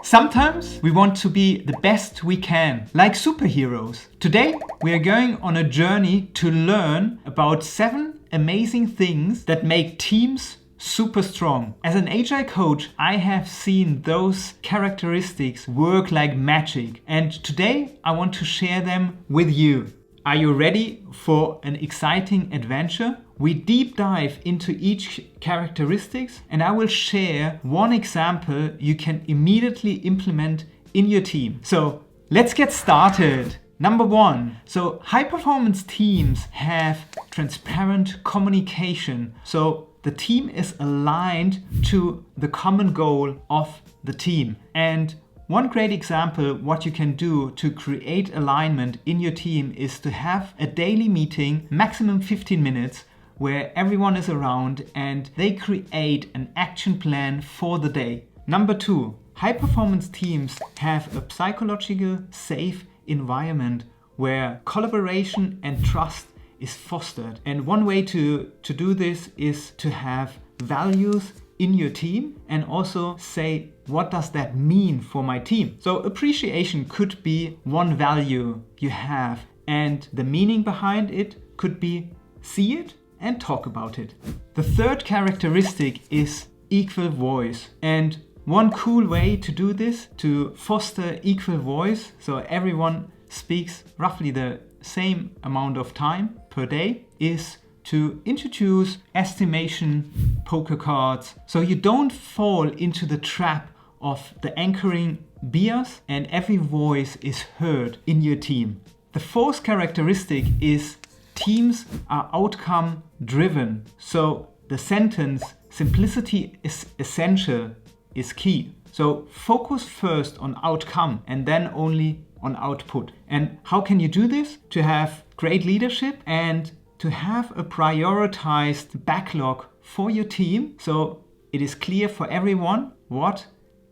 Sometimes we want to be the best we can, like superheroes. Today we are going on a journey to learn about 7 amazing things that make teams super strong. As an Agile coach, I have seen those characteristics work like magic, and today I want to share them with you. Are you ready for an exciting adventure? We deep dive into each characteristics, and I will share one example you can immediately implement in your team. So let's get started. Number 1. So high performance teams have transparent communication. So the team is aligned to the common goal of the team. And one great example what you can do to create alignment in your team is to have a daily meeting, maximum 15 minutes, where everyone is around and they create an action plan for the day. Number 2, high performance teams have a psychological safe environment where collaboration and trust is fostered. And one way to do this is to have values in your team and also say, what does that mean for my team? So appreciation could be one value you have, and the meaning behind it could be see it and talk about it. The third characteristic is equal voice. And one cool way to do this, to foster equal voice, so everyone speaks roughly the same amount of time per day, is to introduce estimation poker cards, so you don't fall into the trap of the anchoring bias and every voice is heard in your team. The fourth characteristic is teams are outcome driven. So the sentence simplicity is essential is key. So focus first on outcome and then only on output. And how can you do this? To have great leadership and to have a prioritized backlog for your team, so it is clear for everyone what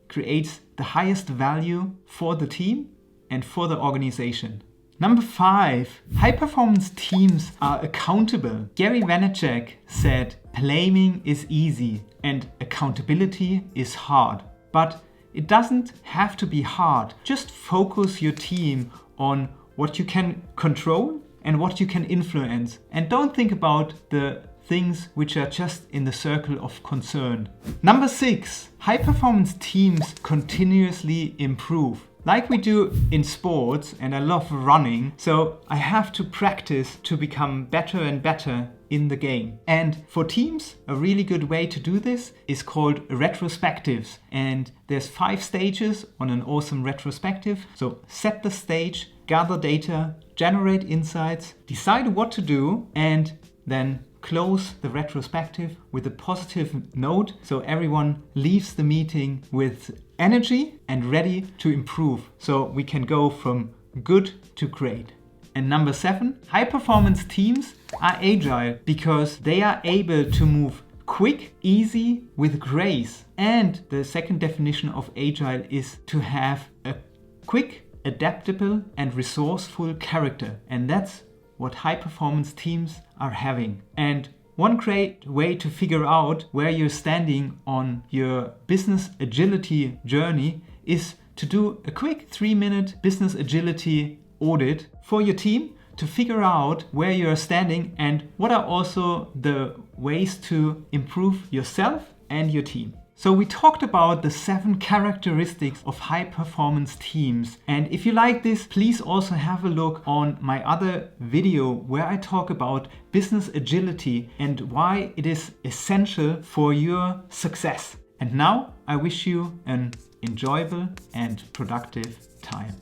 creates the highest value for the team and for the organization. Number 5, high performance teams are accountable. Gary Vaynerchuk said, blaming is easy and accountability is hard. But it doesn't have to be hard. Just focus your team on what you can control and what you can influence. And don't think about the things which are just in the circle of concern. Number 6, high performance teams continuously improve. Like we do in sports, and I love running, so I have to practice to become better and better in the game. And for teams, a really good way to do this is called retrospectives. And there's 5 stages on an awesome retrospective. So set the stage, gather data, generate insights, decide what to do, and then close the retrospective with a positive note so everyone leaves the meeting with energy and ready to improve. So we can go from good to great. And number 7, high performance teams are agile because they are able to move quick, easy, with grace. And the second definition of agile is to have a quick, adaptable and resourceful character. And that's what high performance teams are having. And one great way to figure out where you're standing on your business agility journey is to do a quick 3-minute business agility audit for your team to figure out where you're standing and what are also the ways to improve yourself and your team. So we talked about the 7 characteristics of high performance teams. And if you like this, please also have a look on my other video where I talk about business agility and why it is essential for your success. And now I wish you an enjoyable and productive time.